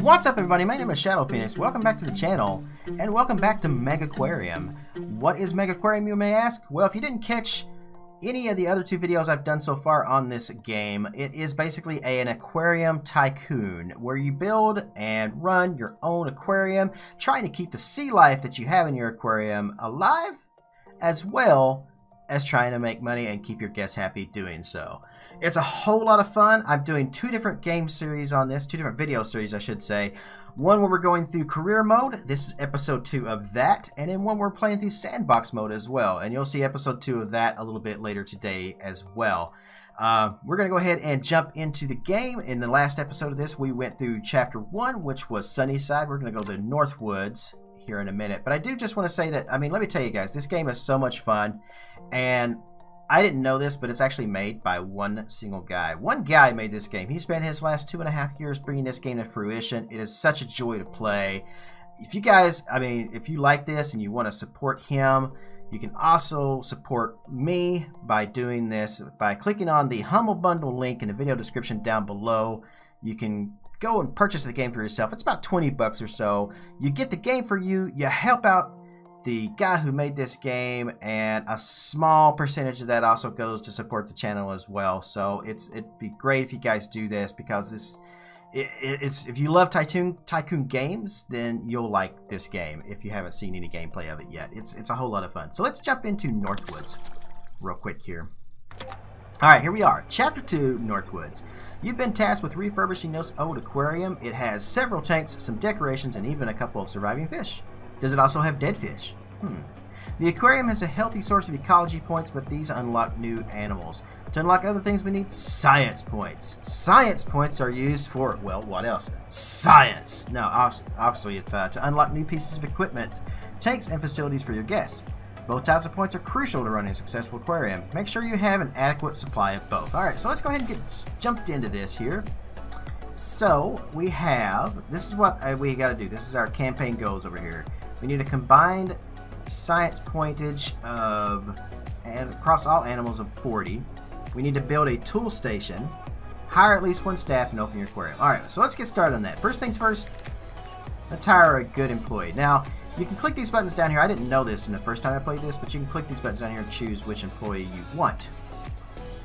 What's up, everybody? My name is Shadow Phoenix. Welcome back to the channel, and welcome back to Megaquarium. What is Megaquarium, you may ask? Well, if you didn't catch any of the other two videos I've done so far on this game, it is basically an Aquarium Tycoon, where you build and run your own aquarium, trying to keep the sea life that you have in your aquarium alive, as well as trying to make money and keep your guests happy doing so. It's a whole lot of fun. I'm doing two different game series on this, two different video series, I should say. One where we're going through career mode. This is episode 2 of that. And then one we're playing through sandbox mode as well. And you'll see episode 2 of that a little bit later today as well. We're going to go ahead and jump into the game. In the last episode of this, we went through chapter 1, which was Sunnyside. We're going to go to the Northwoods here in a minute. But I do just want to say that, let me tell you guys, this game is so much fun. And I didn't know this, but it's actually made by one single guy. One guy made this game. He spent his last 2.5 years bringing this game to fruition. It is such a joy to play. If you guys, if you like this and you want to support him, you can also support me by doing this by clicking on the Humble Bundle link in the video description down below. You can go and purchase the game for yourself. It's about 20 bucks or so. You get the game for you. You help out the guy who made this game, and a small percentage of that also goes to support the channel as well. So it'd be great if you guys do this, because it's if you love Tycoon games, then you'll like this game if you haven't seen any gameplay of it yet. It's a whole lot of fun. So let's jump into Northwoods real quick here. Alright, here we are. Chapter 2, Northwoods. You've been tasked with refurbishing this old aquarium. It has several tanks, some decorations, and even a couple of surviving fish. Does it also have dead fish? The aquarium has a healthy source of ecology points, but these unlock new animals. To unlock other things, we need science points. Science points are used for, well, what else? Science! Now, obviously, it's to unlock new pieces of equipment, tanks, and facilities for your guests. Both types of points are crucial to running a successful aquarium. Make sure you have an adequate supply of both. Alright, so let's go ahead and get jumped into this here. So, we have, this is what we got to do. This is our campaign goals over here. We need a combined science pointage of, and across all animals, of 40. We need to build a tool station, hire at least one staff, and open your aquarium. Alright, so let's get started on that. First things first, let's hire a good employee. Now, you can click these buttons down here. I didn't know this in the first time I played this, but you can click these buttons down here and choose which employee you want.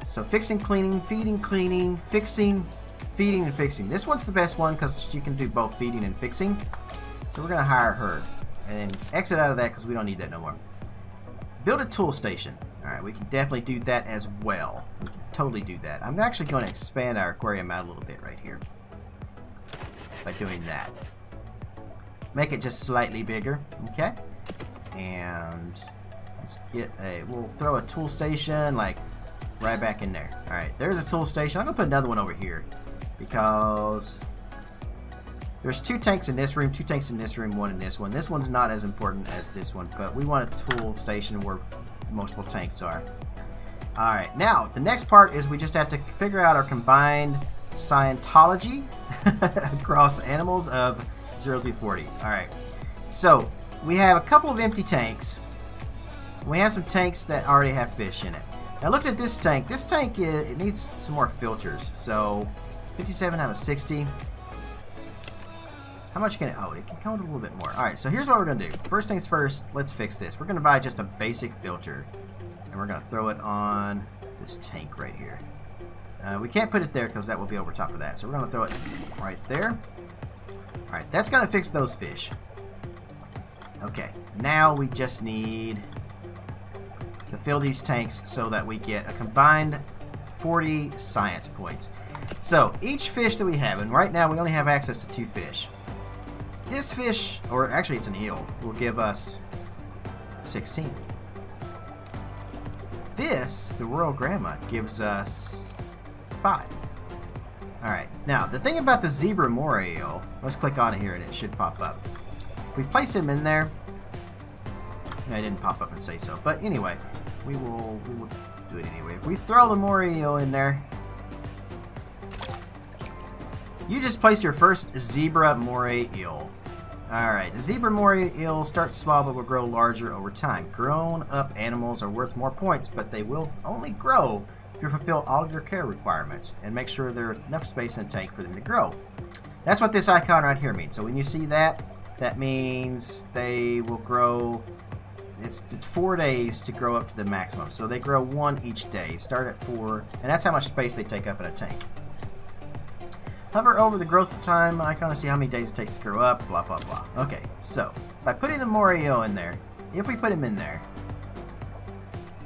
So, fixing, cleaning, feeding, cleaning, fixing, feeding, and fixing. This one's the best one because you can do both feeding and fixing. So we're going to hire her. And then exit out of that because we don't need that no more. Build a tool station. Alright, we can definitely do that as well. We can totally do that. I'm actually going to expand our aquarium out a little bit right here by doing that. Make it just slightly bigger. Okay. And let's get we'll throw a tool station like right back in there. Alright, there's a tool station. I'm going to put another one over here because there's 2 tanks in this room, 2 tanks in this room, 1 in this one. This one's not as important as this one, but we want a tool station where multiple tanks are. Alright, now, the next part is we just have to figure out our combined Scientology across animals of 0 through 40. Alright, so we have a couple of empty tanks. We have some tanks that already have fish in it. Now, looking at this tank it needs some more filters. So, 57 out of 60. How much can it hold? It can hold a little bit more. Alright, so here's what we're going to do. First things first, let's fix this. We're going to buy just a basic filter. And we're going to throw it on this tank right here. We can't put it there because that will be over top of that. So we're going to throw it right there. Alright, that's going to fix those fish. Okay, now we just need to fill these tanks so that we get a combined 40 science points. So, each fish that we have, and right now we only have access to 2 fish. This fish, or actually it's an eel, will give us 16. This, the Royal Grandma, gives us 5. Alright, now the thing about the zebra moray eel, let's click on it here and it should pop up. If we place him in there, I didn't pop up and say so, but anyway, we will do it anyway. If we throw the moray eel in there, you just placed your first zebra moray eel. Alright, the zebra moray eel starts small but will grow larger over time. Grown up animals are worth more points, but they will only grow if you fulfill all of your care requirements and make sure there's enough space in the tank for them to grow. That's what this icon right here means. So when you see that, that means they will grow. It's 4 days to grow up to the maximum. So they grow 1 each day. Start at 4, and that's how much space they take up in a tank. Hover over the growth time icon to see how many days it takes to grow up, blah, blah, blah. Okay, so by putting the Morio in there, if we put him in there,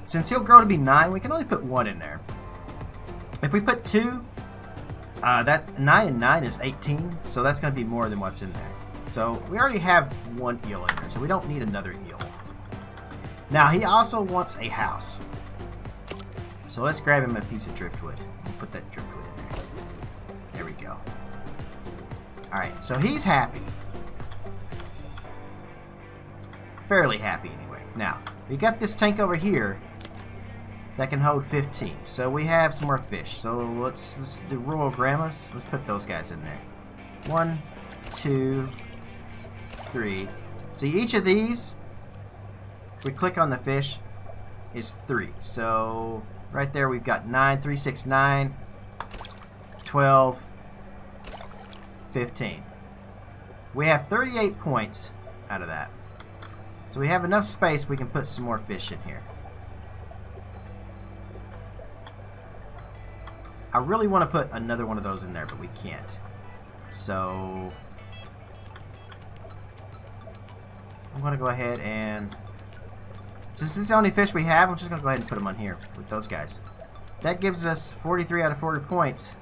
since he'll grow to be 9, we can only put 1 in there. If we put 2, that 9 and 9 is 18, so that's going to be more than what's in there. So we already have 1 eel in there, so we don't need another eel. Now he also wants a house. So let's grab him a piece of driftwood. We'll put that driftwood in there. There we go. Alright, so he's happy. Fairly happy anyway. Now, we got this tank over here that can hold 15. So we have some more fish. So let's do Royal Grandmas. Let's put those guys in there. 1, 2, 3. See, each of these, if we click on the fish, is 3. So right there we've got 9, 3, 6, 9, 12, 15. We have 38 points out of that. So we have enough space we can put some more fish in here. I really want to put another one of those in there, but we can't. So I'm going to go ahead and, since this is the only fish we have, I'm just going to go ahead and put them on here with those guys. That gives us 43 out of 40 points.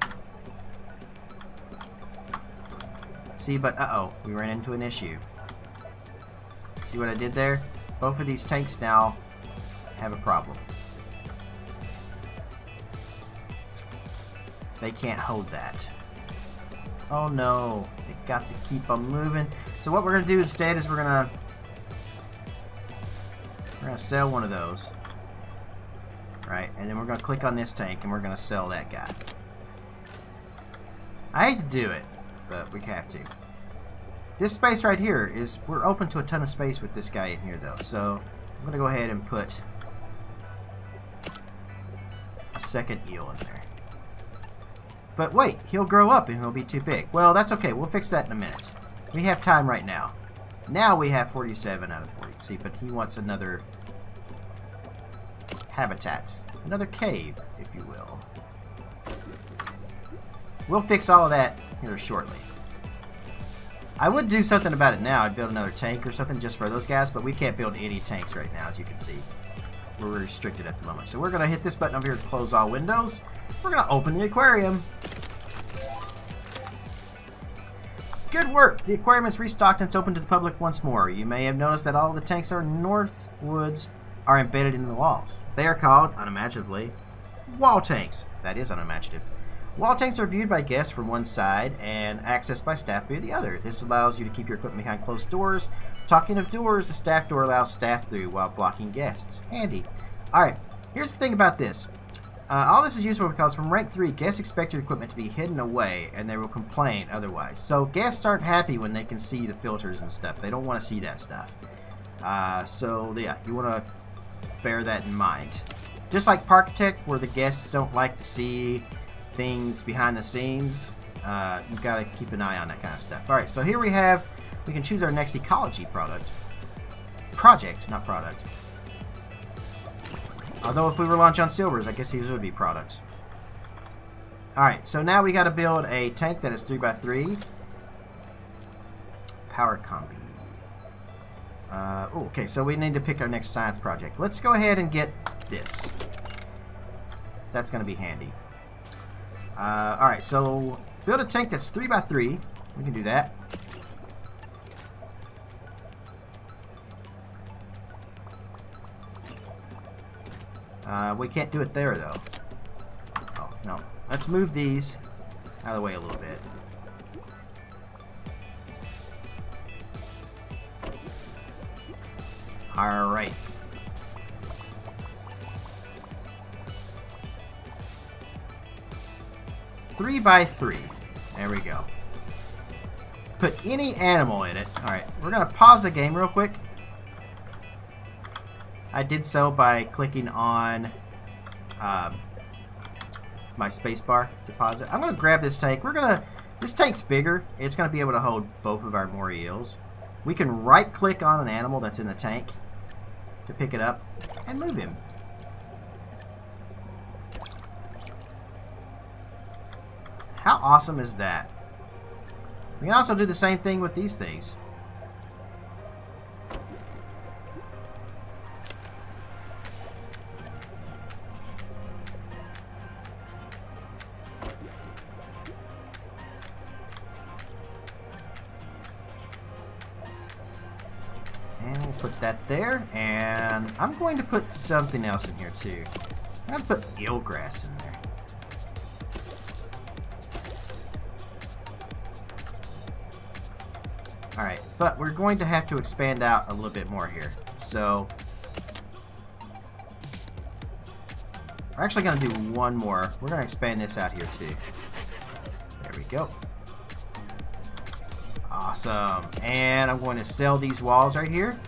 See, but uh-oh, we ran into an issue. See what I did there? Both of these tanks now have a problem. They can't hold that. Oh no, they got to keep on moving. So what we're going to do instead is we're going to sell one of those. Right, and then we're going to click on this tank and we're going to sell that guy. I hate to do it, but we have to. This space right here is, we're open to a ton of space with this guy in here though. So I'm going to go ahead and put a second eel in there. But wait, he'll grow up and he'll be too big. Well, that's okay. We'll fix that in a minute. We have time right now. Now we have 47 out of 40. See, but he wants another habitat. Another cave, if you will. We'll fix all of that here shortly. I would do something about it now. I'd build another tank or something just for those guys, but we can't build any tanks right now, as you can see. We're restricted at the moment. So we're going to hit this button over here to close all windows. We're going to open the aquarium. Good work! The aquarium is restocked and it's open to the public once more. You may have noticed that all the tanks are north woods are embedded into the walls. They are called, unimaginatively, wall tanks. That is unimaginative. Wall tanks are viewed by guests from one side and accessed by staff via the other. This allows you to keep your equipment behind closed doors. Talking of doors, the staff door allows staff through while blocking guests. Handy. Alright, here's the thing about this. All this is useful because from rank 3, guests expect your equipment to be hidden away and they will complain otherwise. So guests aren't happy when they can see the filters and stuff. They don't want to see that stuff. So yeah, you want to bear that in mind. Just like Parkitect, where the guests don't like to see things behind the scenes, you've got to keep an eye on that kind of stuff. Alright, so here we can choose our next ecology project, not product. Although if we were launch on silvers, I guess these would be products. Alright, so now we got to build a tank that is 3x3. Power combi. Okay, so we need to pick our next science project. Let's go ahead and get this. That's going to be handy. Alright, so build a tank that's 3x3. We can do that. We can't do it there, though. Oh, no. Let's move these out of the way a little bit. Alright. Three by 3. There we go. Put any animal in it. Alright, we're going to pause the game real quick. I did so by clicking on my spacebar deposit. I'm going to grab this tank. This tank's bigger. It's going to be able to hold both of our moray eels. We can right-click on an animal that's in the tank to pick it up and move him. How awesome is that? We can also do the same thing with these things. And we'll put that there, and I'm going to put something else in here too. I'm going to put eelgrass in there. Alright, but we're going to have to expand out a little bit more here. So, we're actually going to do one more. We're going to expand this out here too. There we go. Awesome. And I'm going to sell these walls right here.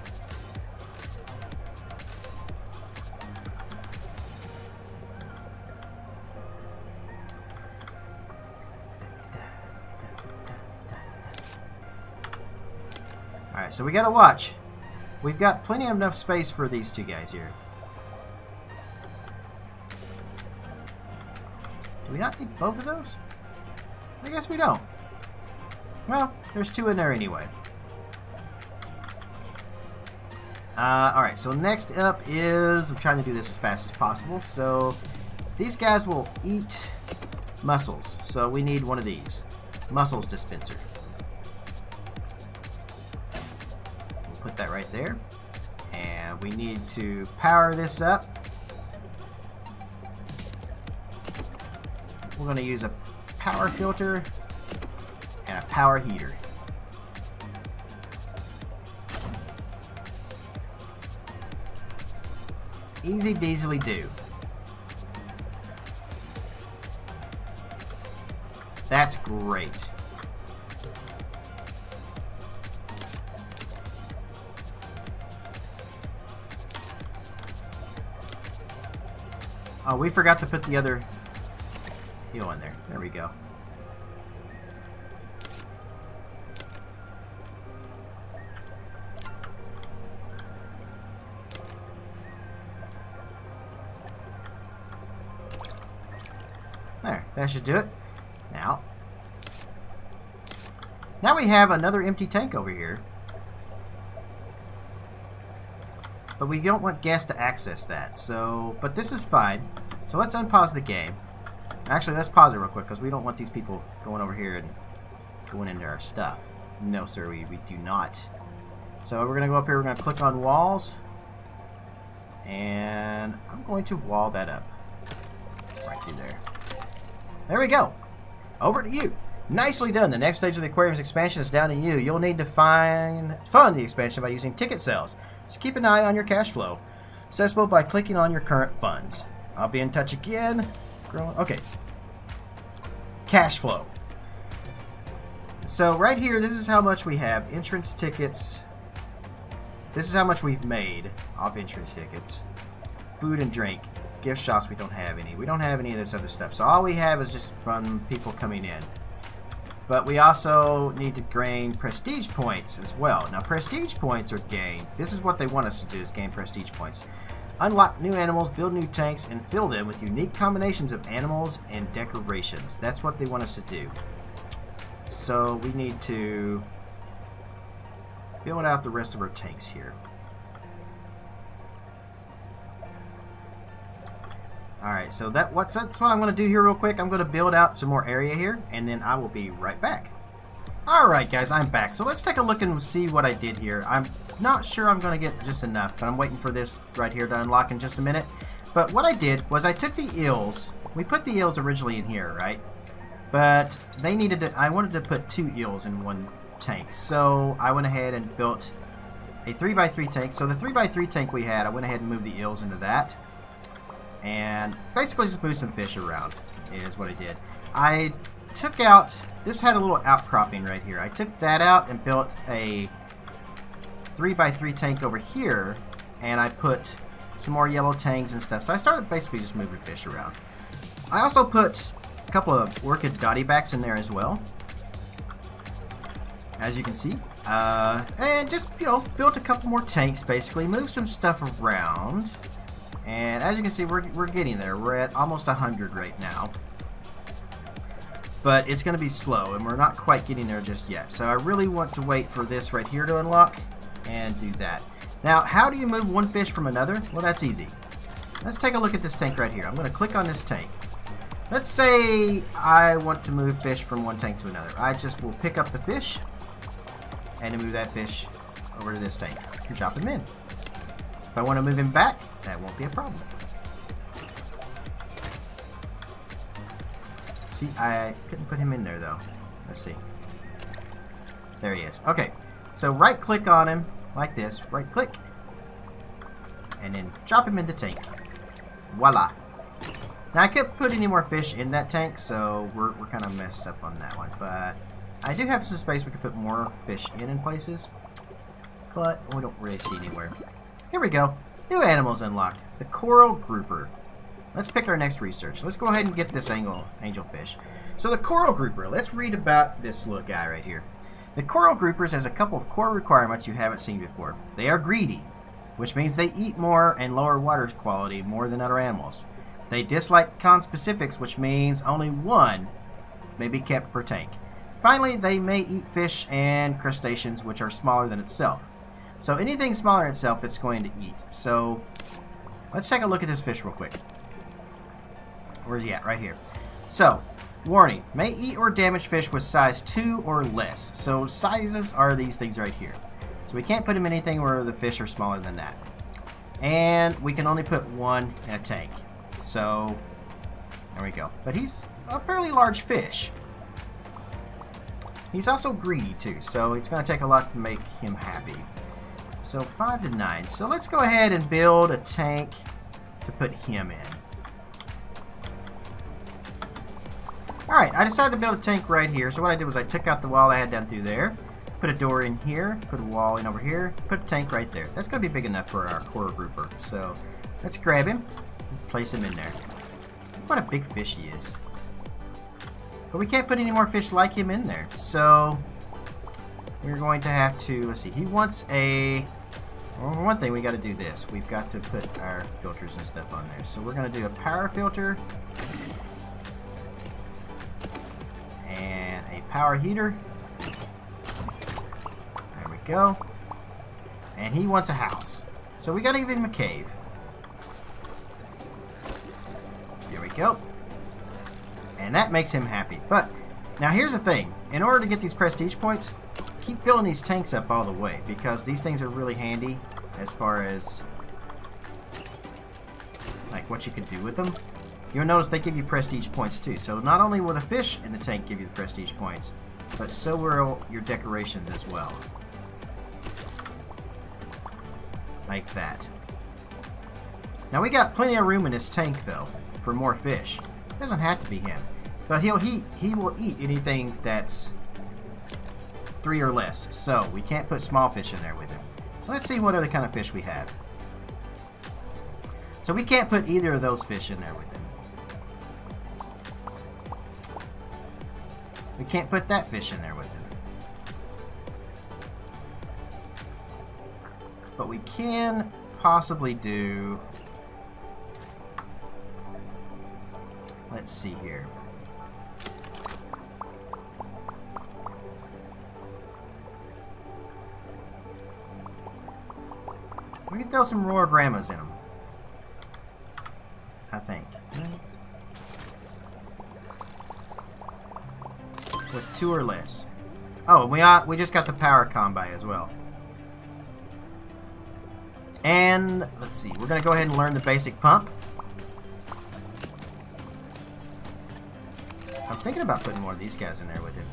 Alright, so we gotta watch. We've got plenty of enough space for these two guys here. Do we not need both of those? I guess we don't. Well, there's two in there anyway. Alright, so next up is... I'm trying to do this as fast as possible. So, these guys will eat mussels. So we need one of these. Mussels dispenser. Put that right there, and we need to power this up. We're going to use a power filter and a power heater. Easy deasily do. That's great. Oh, we forgot to put the other eel in there. There we go. There, that should do it. Now we have another empty tank over here. But we don't want guests to access that, so... But this is fine. So let's unpause the game. Actually, let's pause it real quick, because we don't want these people going over here and going into our stuff. No, sir, we do not. So we're going to go up here, we're going to click on walls. And I'm going to wall that up. Right through there. There we go. Over to you. Nicely done. The next stage of the aquarium's expansion is down to you. You'll need to fund the expansion by using ticket sales. So keep an eye on your cash flow. Accessible by clicking on your current funds. I'll be in touch again. Okay. Cash flow. So right here, this is how much we have. Entrance tickets. This is how much we've made off entrance tickets. Food and drink. Gift shops, we don't have any. We don't have any of this other stuff. So all we have is just from people coming in. But we also need to gain prestige points as well. Now, prestige points are gained. This is what they want us to do, is gain prestige points. Unlock new animals, build new tanks, and fill them with unique combinations of animals and decorations. That's what they want us to do. So we need to build out the rest of our tanks here. Alright, so that's what I'm going to do here real quick. I'm going to build out some more area here, and then I will be right back. Alright guys, I'm back. So let's take a look and see what I did here. I'm not sure I'm going to get just enough, but I'm waiting for this right here to unlock in just a minute. But what I did was I took the eels. We put the eels originally in here, right? But they needed to, I wanted to put 2 eels in one tank. So I went ahead and built a 3x3 tank. So the 3x3 tank we had, I went ahead and moved the eels into that. And basically just move some fish around is what I did. I took out, this had a little outcropping right here. I took that out and built a 3x3 tank over here, and I put some more yellow tangs and stuff. So I started basically just moving fish around. I also put a couple of orchid dotty backs in there as well, as you can see. And just, you know, built a couple more tanks, basically. Move some stuff around. And as you can see, we're getting there. We're at almost 100 right now. But it's going to be slow, and we're not quite getting there just yet. So I really want to wait for this right here to unlock and do that. Now, how do you move one fish from another? Well, that's easy. Let's take a look at this tank right here. I'm going to click on this tank. Let's say I want to move fish from one tank to another. I just will pick up the fish and move that fish over to this tank and drop him in. If I want to move him back, that won't be a problem. See, I couldn't put him in there though. Let's see. There he is. Okay, so right click on him like this, right click, and then drop him in the tank. Voila. Now I couldn't put any more fish in that tank, so we're kind of messed up on that one. But I do have some space we could put more fish in places, but we don't really see anywhere. Here we go. New animals unlocked. The coral grouper. Let's pick our next research. Let's go ahead and get this angelfish. So the coral grouper. Let's read about this little guy right here. The coral groupers has a couple of core requirements you haven't seen before. They are greedy, which means they eat more and lower water quality more than other animals. They dislike conspecifics, which means only one may be kept per tank. Finally, they may eat fish and crustaceans, which are smaller than itself. So anything smaller than itself, it's going to eat. So let's take a look at this fish real quick. Where's he at? Right here. So, warning, may eat or damage fish with size 2 or less. So sizes are these things right here. So we can't put him in anything where the fish are smaller than that. And we can only put one in a tank. So, there we go. But he's a fairly large fish. He's also greedy too, so it's going to take a lot to make him happy. So 5 to 9. So let's go ahead and build a tank to put him in. Alright, I decided to build a tank right here. So what I did was I took out the wall I had down through there, put a door in here, put a wall in over here, put a tank right there. That's going to be big enough for our coral grouper. So let's grab him and place him in there. What a big fish he is. But we can't put any more fish like him in there. So we're going to have to, let's see, he wants a, well, one thing, we got to do this. We've got to put our filters and stuff on there. So we're going to do a power filter and a power heater. There we go. And he wants a house. So we got to give him a cave. Here we go. And that makes him happy. But now here's the thing. In order to get these prestige points, keep filling these tanks up all the way, because these things are really handy as far as like what you can do with them. You'll notice they give you prestige points too. So not only will the fish in the tank give you the prestige points, but so will your decorations as well. Like that. Now we got plenty of room in this tank though for more fish. It doesn't have to be him, but he will eat anything that's 3 or less. So we can't put small fish in there with him. So let's see what other kind of fish we have. So we can't put either of those fish in there with him. We can't put that fish in there with him. But we can possibly do, let's see here. We can throw some royal grandmas in them, I think. With 2 or less. Oh, we just got the power combi as well. And let's see, we're going to go ahead and learn the basic pump. I'm thinking about putting more of these guys in there with him.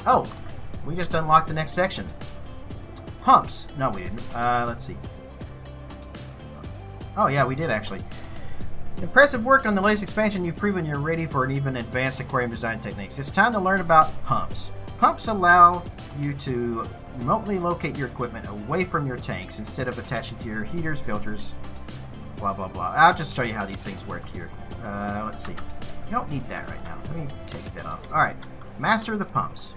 Oh, we just unlocked the next section. Pumps. No, we didn't. Let's see. Oh, yeah, we did actually. Impressive work on the latest expansion. You've proven you're ready for an even advanced aquarium design techniques. It's time to learn about pumps. Pumps allow you to remotely locate your equipment away from your tanks instead of attaching to your heaters, filters, blah, blah, blah. I'll just show you how these things work here. Let's see. You don't need that right now. Let me take that off. Alright. Master the pumps.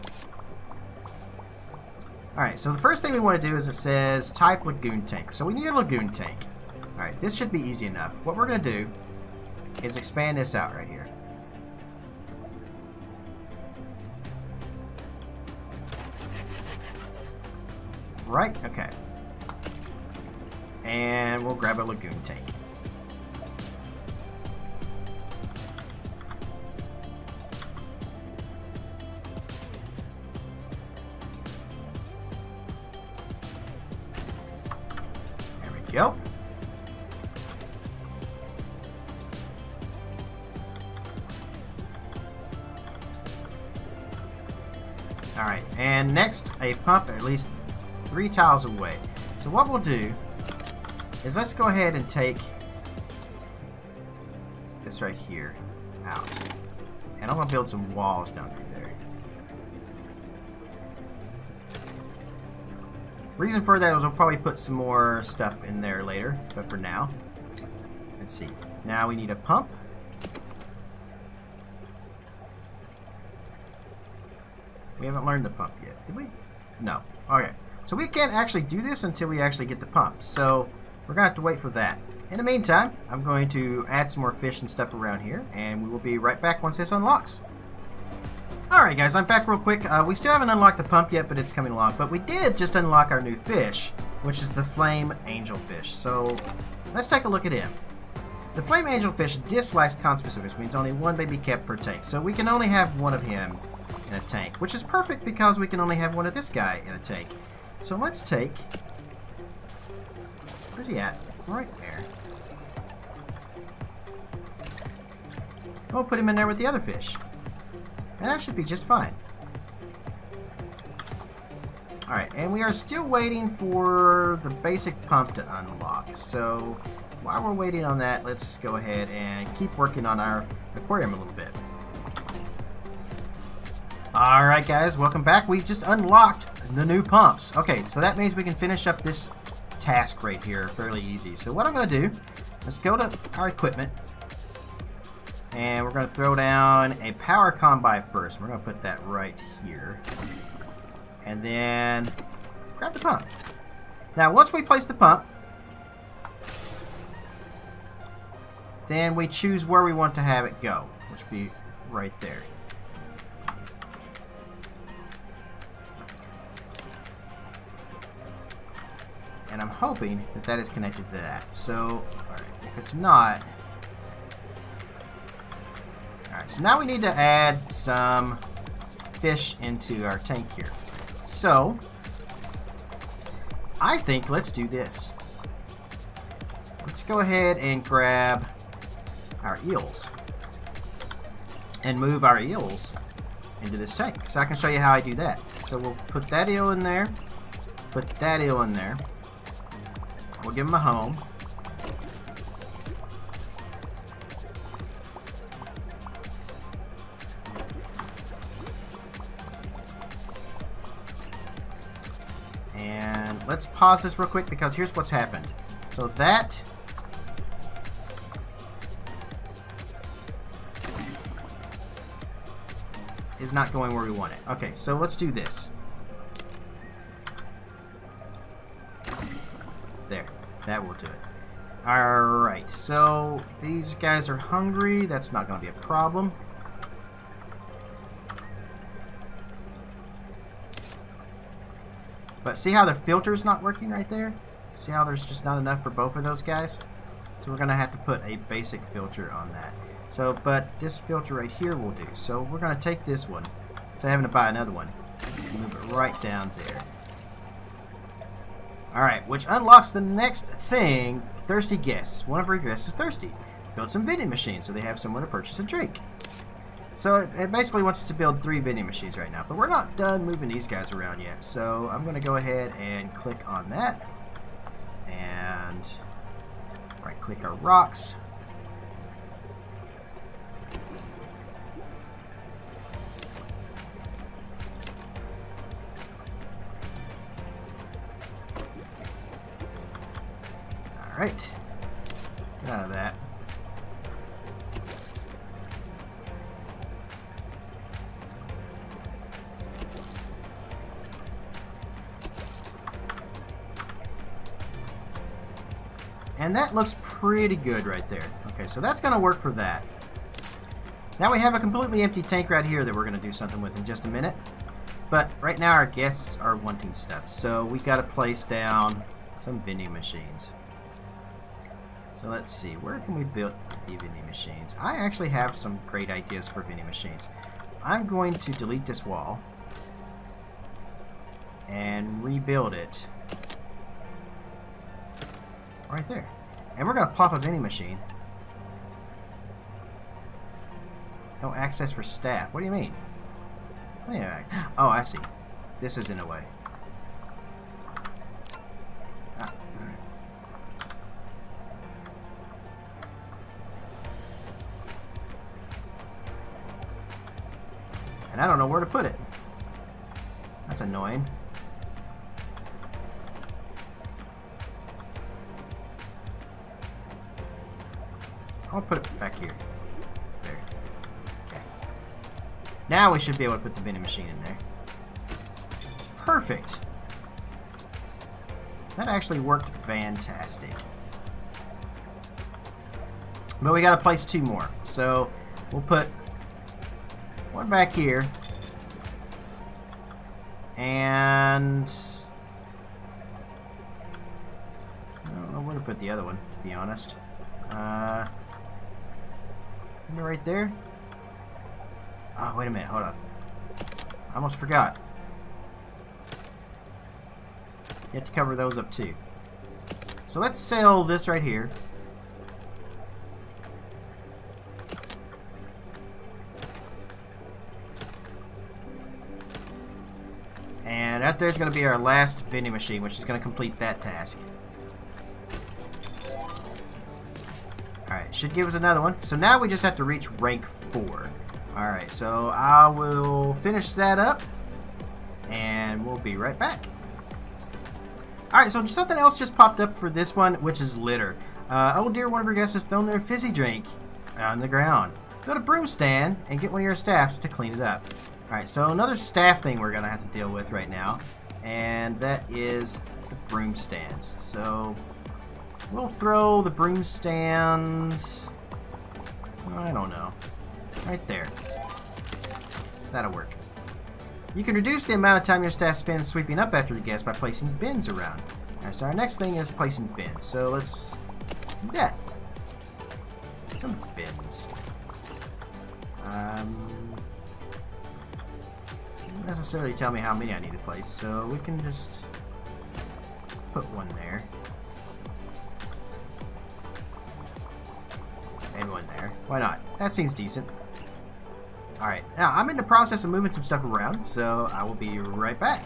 Alright, so the first thing we want to do is it says type lagoon tank. So we need a lagoon tank. Alright, this should be easy enough. What we're going to do is expand this out right here. Right? Okay. And we'll grab a lagoon tank. There we go. Alright, and next a pump at least 3 tiles away. So what we'll do is let's go ahead and take this right here out. And I'm going to build some walls down through there. Reason for that is we'll probably put some more stuff in there later, but for now, let's see. Now we need a pump. We haven't learned the pump yet, did we? No. Okay. So we can't actually do this until we actually get the pump. So we're going to have to wait for that. In the meantime, I'm going to add some more fish and stuff around here, and we will be right back once this unlocks. Alright guys, I'm back real quick. We still haven't unlocked the pump yet, but it's coming along. But we did just unlock our new fish, which is the flame angelfish. So let's take a look at him. The flame angelfish dislikes conspecifics, which means only one baby kept per tank. So we can only have one of him in a tank, which is perfect because we can only have one of this guy in a tank. So let's take... Where's he at? Right there. We'll put him in there with the other fish. And that should be just fine. Alright, and we are still waiting for the basic pump to unlock. So while we're waiting on that, let's go ahead and keep working on our aquarium a little bit. Alright guys, welcome back. We've just unlocked the new pumps. Okay, so that means we can finish up this task right here fairly easy. So what I'm going to do, let's go to our equipment. And we're going to throw down a power combi first. We're going to put that right here. And then grab the pump. Now once we place the pump, then we choose where we want to have it go, which would be right there. And I'm hoping that that is connected to that. So, alright, if it's not... Alright, so now we need to add some fish into our tank here. So, I think let's do this. Let's go ahead and grab our eels. And move our eels into this tank. So I can show you how I do that. So we'll put that eel in there. Put that eel in there. We'll give him a home. And let's pause this real quick because here's what's happened. So that is not going where we want it. Okay, so let's do this. There, that will do it. Alright, so these guys are hungry. That's not going to be a problem. But see how the filter's not working right there? See how there's just not enough for both of those guys? So we're going to have to put a basic filter on that. So, but this filter right here will do. So we're going to take this one, so having to buy another one, move it right down there. Alright, which unlocks the next thing, thirsty guests. One of our guests is thirsty. Build some vending machines so they have somewhere to purchase a drink. So it basically wants us to build 3 vending machines right now, but we're not done moving these guys around yet. So I'm going to go ahead and click on that, and right click our rocks. Alright. Get out of that. And that looks pretty good right there. Okay, so that's going to work for that. Now we have a completely empty tank right here that we're going to do something with in just a minute. But right now our guests are wanting stuff. So we got to place down some vending machines. So let's see. Where can we build the vending machines? I actually have some great ideas for vending machines. I'm going to delete this wall and rebuild it. Right there. And we're going to plop a vending machine. No access for staff. What do you mean? Oh, I see. This is in a way. Ah. And I don't know where to put it. That's annoying. I'll put it back here. There. Okay. Now we should be able to put the vending machine in there. Perfect. That actually worked fantastic. But we got to place 2 more. So we'll put one back here. And I don't know where to put the other one, to be honest. Right there. Oh, wait a minute. Hold on. I almost forgot. You have to cover those up too. So let's sell this right here. And out there's going to be our last vending machine, which is going to complete that task. Alright, should give us another one. So now we just have to reach rank 4. Alright, so I will finish that up and we'll be right back. Alright, so something else just popped up for this one, which is litter. Oh dear, one of your guests has thrown their fizzy drink on the ground. Go to broom stand and get one of your staffs to clean it up. Alright, so another staff thing we're going to have to deal with right now, and that is the broom stands. So we'll throw the broom stands, I don't know, right there. That'll work. You can reduce the amount of time your staff spends sweeping up after the guests by placing bins around. Alright, so our next thing is placing bins. So let's do that. Some bins. Doesn't necessarily tell me how many I need to place, so we can just put one there. And one there. Why not? That seems decent. Alright, now I'm in the process of moving some stuff around, so I will be right back.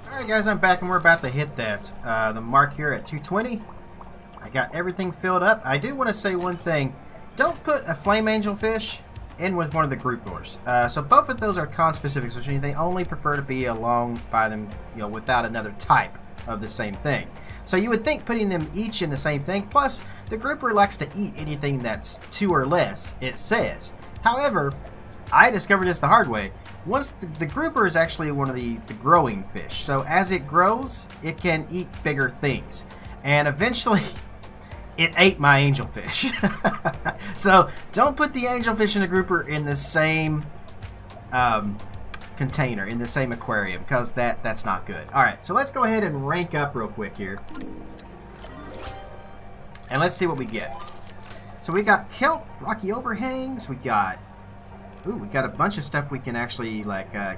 Alright guys, I'm back and we're about to hit that. The mark here at 220. I got everything filled up. I do want to say one thing. Don't put a flame angelfish in with one of the group doors. So both of those are con specifics, which means they only prefer to be along by them, you know, without another type of the same thing. So you would think putting them each in the same thing, plus the grouper likes to eat anything that's 2 or less, it says. However, I discovered this the hard way. Once the grouper is actually one of the growing fish, so as it grows, it can eat bigger things. And eventually, it ate my angelfish. So don't put the angelfish and the grouper in the same container, in the same aquarium, because that's not good. Alright, so let's go ahead and rank up real quick here. And let's see what we get. So we got kelp, rocky overhangs, we got a bunch of stuff we can actually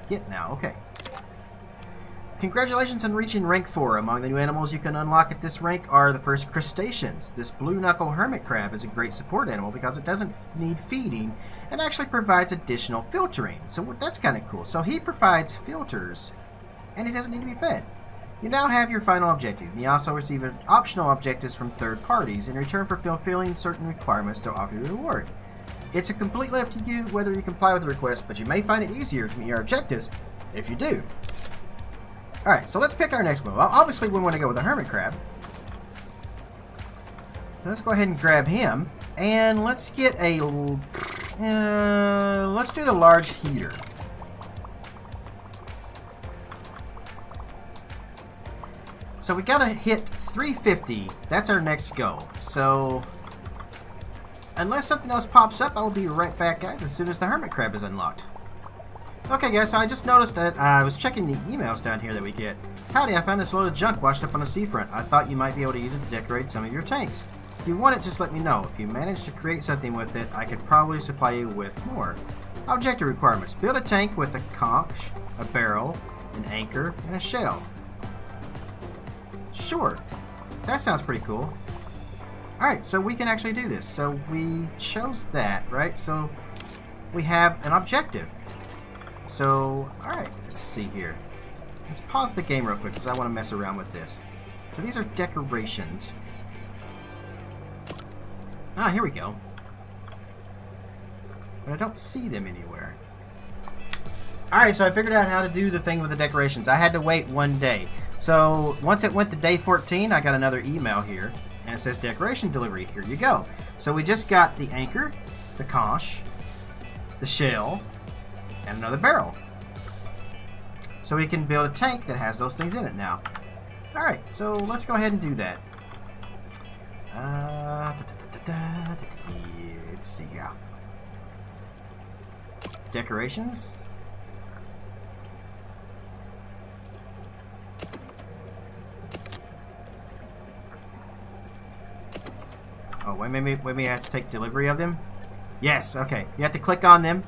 get now. Okay. Congratulations on reaching rank 4. Among the new animals you can unlock at this rank are the first crustaceans. This blue knuckle hermit crab is a great support animal because it doesn't need feeding and actually provides additional filtering. So that's kind of cool. So he provides filters and he doesn't need to be fed. You now have your final objective. You also receive optional objectives from third parties in return for fulfilling certain requirements to offer you a reward. It's completely up to you whether you comply with the request, but you may find it easier to meet your objectives if you do. Alright, so let's pick our next move. Obviously, we want to go with the hermit crab. Let's go ahead and grab him, and let's get a. Let's do the large heater. So we gotta hit 350. That's our next goal. So unless something else pops up, I will be right back, guys, as soon as the hermit crab is unlocked. Okay, guys, so I just noticed that I was checking the emails down here that we get. Howdy, I found this load of junk washed up on the seafront. I thought you might be able to use it to decorate some of your tanks. If you want it, just let me know. If you manage to create something with it, I could probably supply you with more. Objective requirements. Build a tank with a conch, a barrel, an anchor, and a shell. Sure. That sounds pretty cool. Alright, so we can actually do this. So we chose that, right? So we have an objective. So, alright, let's see here. Let's pause the game real quick because I want to mess around with this. So these are decorations. Ah, here we go. But I don't see them anywhere. Alright, so I figured out how to do the thing with the decorations. I had to wait one day. So once it went to day 14, I got another email here. And it says decoration delivery. Here you go. So we just got the anchor, the conch, the shell, and another barrel. So we can build a tank that has those things in it now. Alright, so let's go ahead and do that. Let's see here. Decorations. Oh, wait, maybe I have to take delivery of them? Yes, okay. You have to click on them.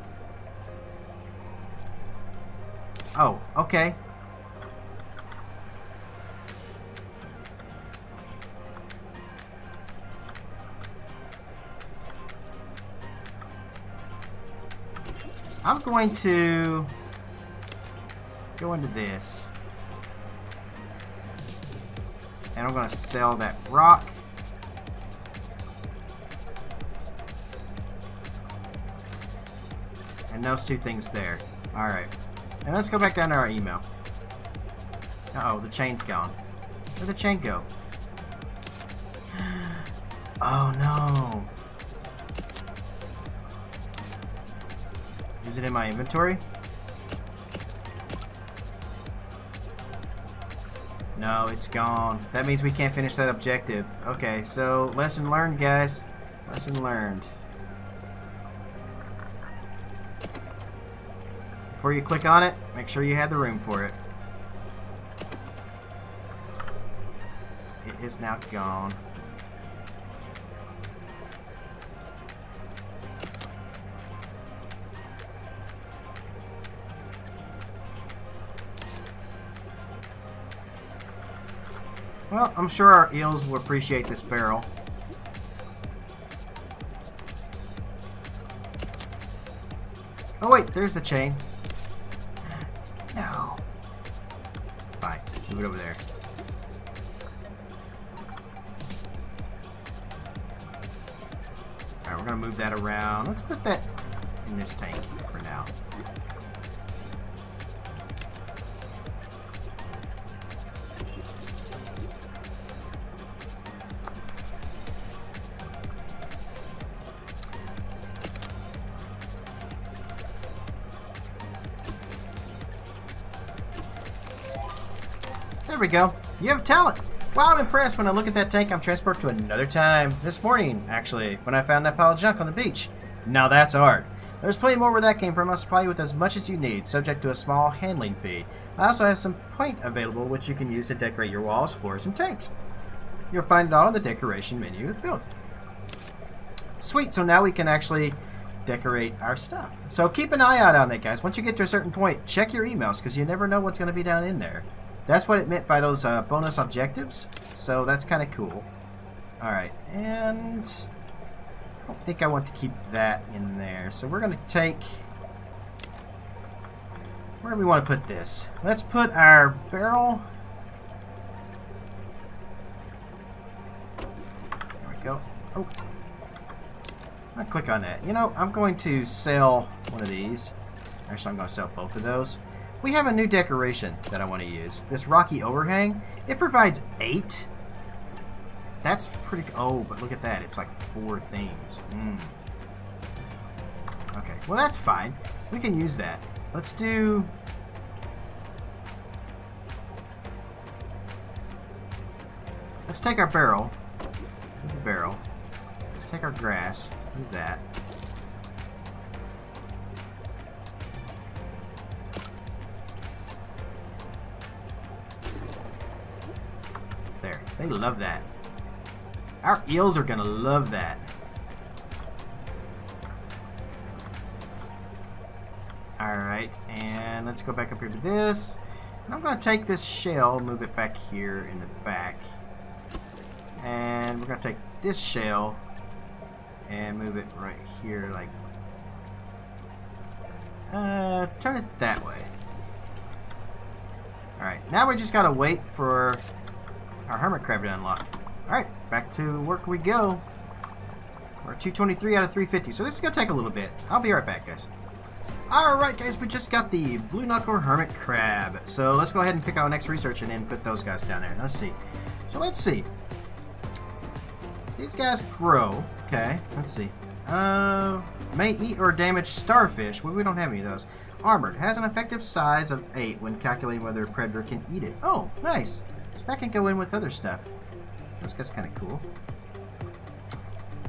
Oh, okay. I'm going to go into this. And I'm going to sell that rock. And those two things there. Alright. And let's go back down to our email. Uh-oh, the chain's gone. Where'd the chain go? Oh no. Is it in my inventory? No, it's gone. That means we can't finish that objective. Okay, so lesson learned, guys. Lesson learned. Before you click on it, make sure you have the room for it. It is now gone. Well, I'm sure our eels will appreciate this barrel. Oh wait, there's the chain. No. Fine, move it over there. Alright, we're gonna move that around. Let's put that in this tank for now. There we go. You have talent. Wow, I'm impressed. When I look at that tank, I'm transported to another time. This morning, actually, when I found that pile of junk on the beach. Now that's art. There's plenty more where that came from. I'll supply you with as much as you need, subject to a small handling fee. I also have some paint available, which you can use to decorate your walls, floors, and tanks. You'll find it all in the decoration menu with Build. Sweet, so now we can actually decorate our stuff. So keep an eye out on it, guys. Once you get to a certain point, check your emails, because you never know what's going to be down in there. That's what it meant by those bonus objectives. So that's kind of cool. Alright, and I don't think I want to keep that in there. So we're going to take... Where do we want to put this? Let's put our barrel... There we go. Oh. I'll click on that. You know, I'm going to sell one of these. Actually, I'm going to sell both of those. We have a new decoration that I want to use. This rocky overhang. It provides 8. That's pretty... Oh, but look at that. It's like 4 things. Okay, well that's fine. We can use that. Let's do... Let's take our barrel. Move the barrel. Let's take our grass. Move that. There. They love that. Our eels are gonna love that. Alright, and let's go back up here to this. And I'm gonna take this shell, move it back here in the back. And we're gonna take this shell and move it right here, like turn it that way. Alright, now we just gotta wait for our hermit crab to unlock. Alright, back to work we go. We're 223 out of 350, so this is gonna take a little bit. I'll be right back, guys. Alright, guys, we just got the blue knuckle hermit crab. So let's go ahead and pick our next research and then put those guys down there. Let's see. So let's see. These guys grow. Okay, let's see. May eat or damage starfish. Well, we don't have any of those. Armored. Has an effective size of 8 when calculating whether a predator can eat it. Oh, nice. So that can go in with other stuff. This guy's kind of cool.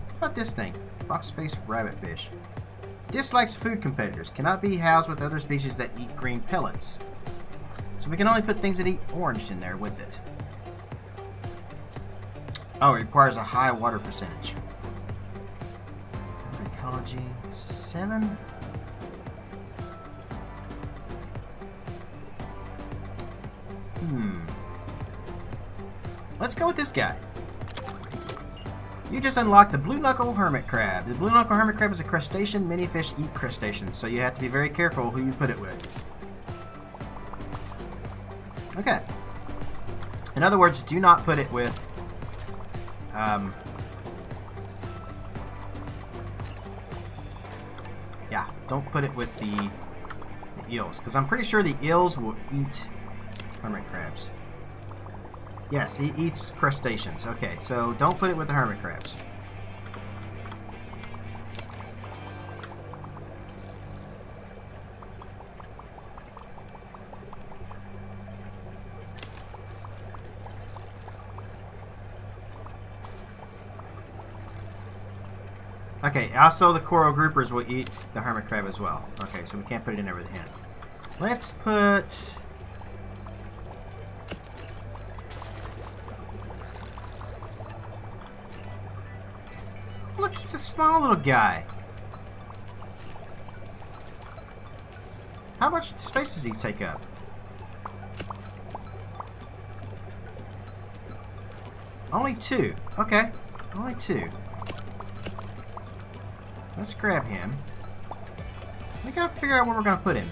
How about this thing? Fox-faced rabbitfish. Dislikes food competitors. Cannot be housed with other species that eat green pellets. So we can only put things that eat orange in there with it. Oh, it requires a high water percentage. Ecology 7. Let's go with this guy. You just unlocked the blue knuckle hermit crab. The blue knuckle hermit crab is a crustacean. Many fish eat crustaceans, so you have to be very careful who you put it with. Okay. In other words, do not put it with yeah, don't put it with the eels, because I'm pretty sure the eels will eat hermit crabs. Yes, he eats crustaceans. Okay, so don't put it with the hermit crabs. Okay, also the coral groupers will eat the hermit crab as well. Okay, so we can't put it in there with a hen. Let's put... Look, he's a small little guy. How much space does he take up? Only 2. Okay, only 2. Let's grab him. We gotta figure out where we're gonna put him.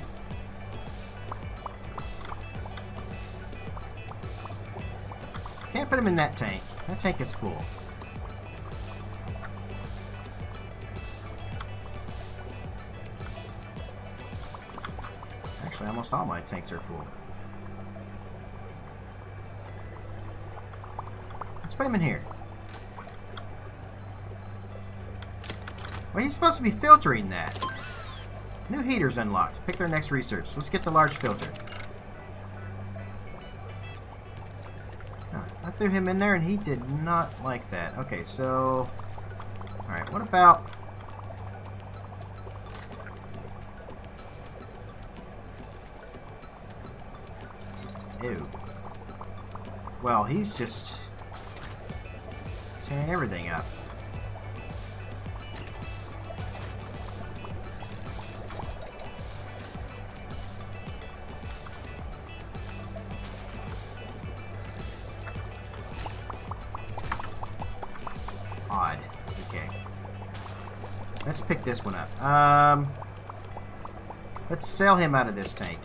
Can't put him in that tank. That tank is full. Actually, almost all my tanks are full. Let's put him in here. Well, he's supposed to be filtering that. New heaters unlocked. Pick their next research. Let's get the large filter. I threw him in there and he did not like that. Okay, so... Alright, what about... Ew. Well, he's just... tearing everything up. Odd. Okay. Let's pick this one up. Let's sail him out of this tank.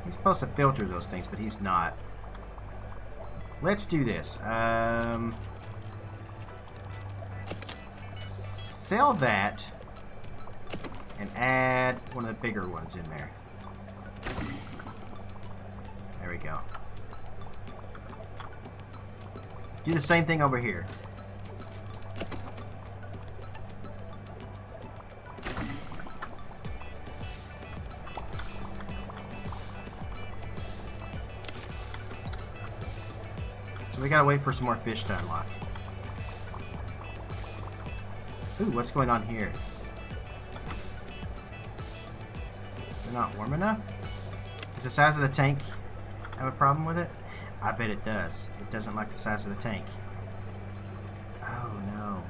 He's supposed to filter those things, but he's not. Let's do this. Sell that and add one of the bigger ones in there. There we go. Do the same thing over here. So we gotta wait for some more fish to unlock. Ooh, what's going on here? They're not warm enough? Does the size of the tank have a problem with it? I bet it does. It doesn't like the size of the tank. Oh no.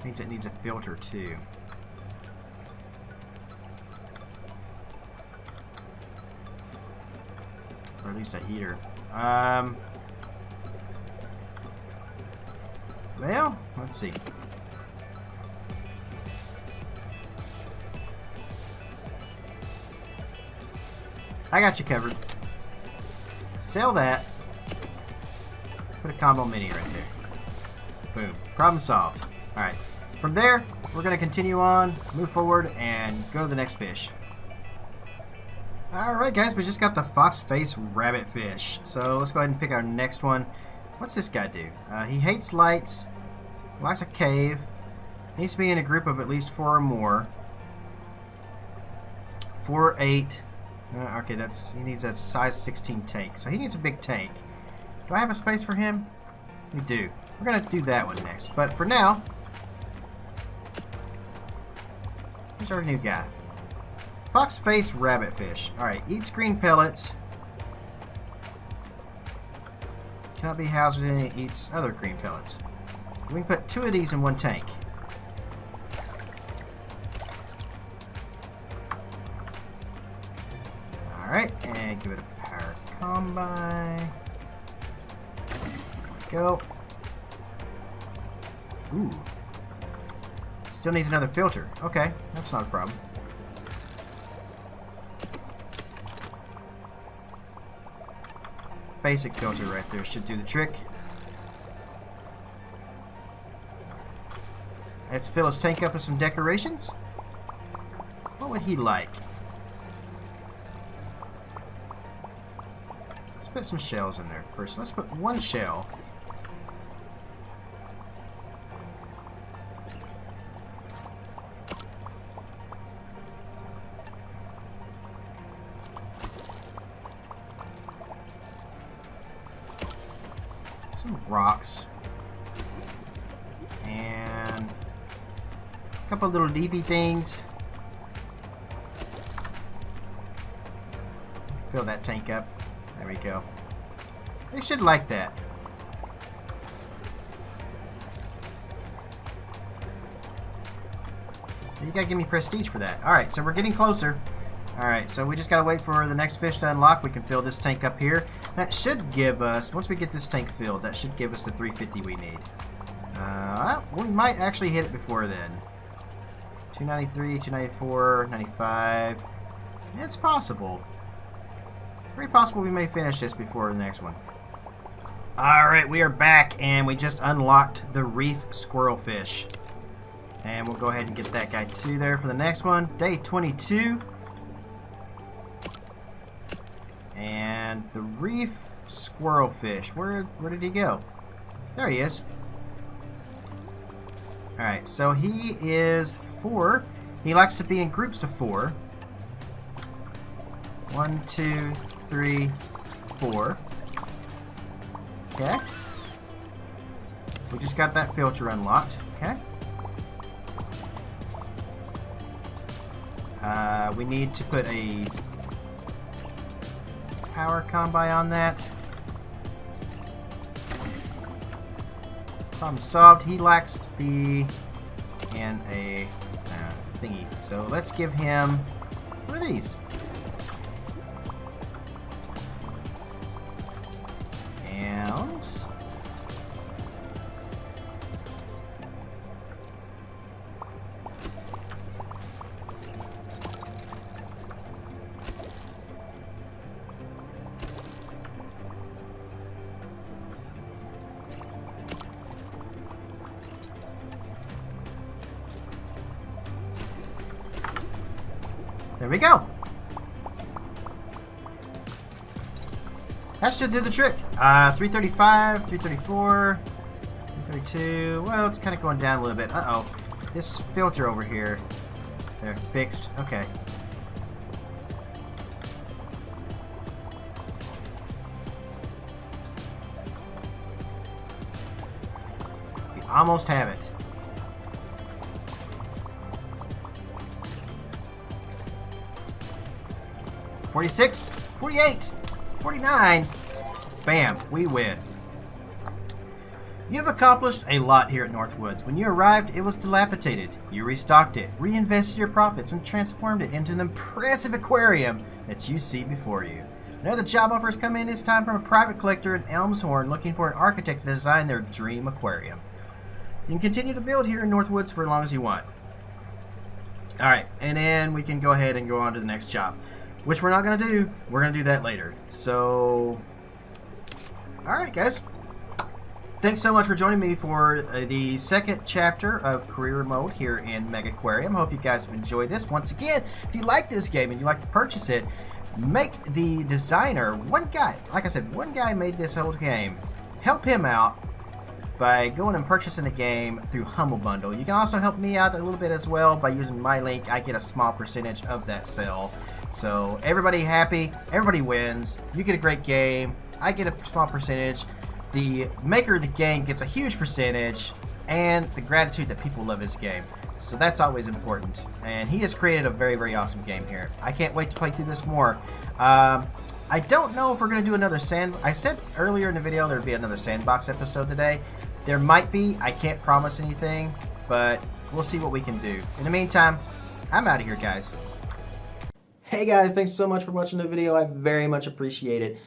Means it needs a filter too. Or at least a heater. Well, let's see. I got you covered. Sell that. Put a combo mini right there. Boom. Problem solved. Alright. From there, we're going to continue on, move forward, and go to the next fish. Alright guys, we just got the fox face rabbit fish. So let's go ahead and pick our next one. What's this guy do? He hates lights, likes a cave, needs to be in a group of at least 4 or more. 4 or 8. Okay, he needs a size 16 tank. So he needs a big tank. Do I have a space for him? We do. We're going to do that one next. But for now, here's our new guy. Fox face rabbit fish. Alright, eats green pellets. Cannot be housed within it, eats other green pellets. We can put 2 of these in one tank. Alright, and give it a power combine. There we go. Ooh. Still needs another filter. Okay, that's not a problem. Basic filter right there should do the trick. Let's fill his tank up with some decorations. What would he like? Let's put some shells in there first. Let's put 1 shell. Some rocks. And a couple of little leafy things. Fill that tank up. There we go. They should like that. You gotta give me prestige for that. Alright, so we're getting closer. Alright, so we just gotta wait for the next fish to unlock. We can fill this tank up here. That should give us, once we get this tank filled, that should give us the 350 we need. We might actually hit it before then. 293, 294, 95. It's possible. Very possible we may finish this before the next one. Alright, we are back, and we just unlocked the reef squirrelfish. And we'll go ahead and get that guy too there for the next one. Day 22. And the reef squirrelfish. Where did he go? There he is. Alright, so he is 4. He likes to be in groups of 4. 1, 2, 3, 4. Okay. We just got that filter unlocked. Okay. We need to put a power combine on that. Problem solved. He likes to be in a thingy. So let's give him one of these. And There we go. That should do the trick. 335, 334, 332. Well, it's kind of going down a little bit. Uh-oh. This filter over here. There, fixed. Okay. We almost have it. $46, $48, $49. Bam, we win. You've accomplished a lot here at Northwoods. When you arrived, it was dilapidated. You restocked it, reinvested your profits, and transformed it into an impressive aquarium that you see before you. Another job offers come in this time from a private collector in Elmshorn looking for an architect to design their dream aquarium. You can continue to build here in Northwoods for as long as you want. Alright, and then we can go ahead and go on to the next job, which we're not going to do. We're going to do that later. So, alright guys. Thanks so much for joining me for the second chapter of Career Mode here in Megaquarium. Hope you guys have enjoyed this. Once again, if you like this game and you'd like to purchase it, make the designer, one guy, like I said, one guy made this whole game. Help him out by going and purchasing the game through Humble Bundle. You can also help me out a little bit as well by using my link. I get a small percentage of that sale. So everybody happy, everybody wins. You get a great game, I get a small percentage. The maker of the game gets a huge percentage, and the gratitude that people love his game. So that's always important. And he has created a very, very awesome game here. I can't wait to play through this more. I don't know if we're going to do another I said earlier in the video there would be another sandbox episode today. There might be. I can't promise anything, but we'll see what we can do. In the meantime, I'm out of here, guys. Hey guys, thanks so much for watching the video. I very much appreciate it.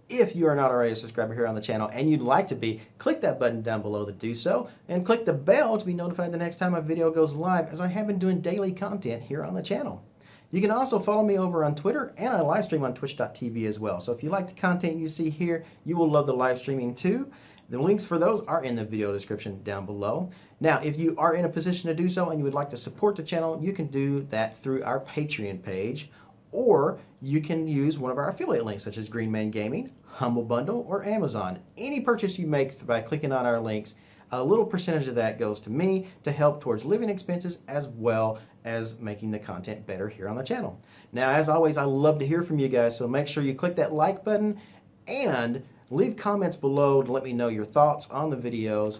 If you are not already a subscriber here on the channel and you'd like to be, click that button down below to do so, and click the bell to be notified the next time a video goes live, as I have been doing daily content here on the channel. You can also follow me over on Twitter, and I live stream on twitch.tv as well. So if you like the content you see here, you will love the live streaming too. The links for those are in the video description down below. Now, if you are in a position to do so and you would like to support the channel, you can do that through our Patreon page, or you can use one of our affiliate links such as Greenman Gaming, Humble Bundle, or Amazon. Any purchase you make by clicking on our links, a little percentage of that goes to me to help towards living expenses as well as making the content better here on the channel. Now, as always, I love to hear from you guys, so make sure you click that like button and leave comments below to let me know your thoughts on the videos.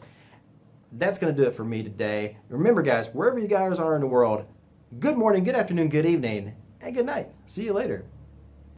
That's going to do it for me today. Remember, guys, wherever you guys are in the world, good morning, good afternoon, good evening, and good night. See you later.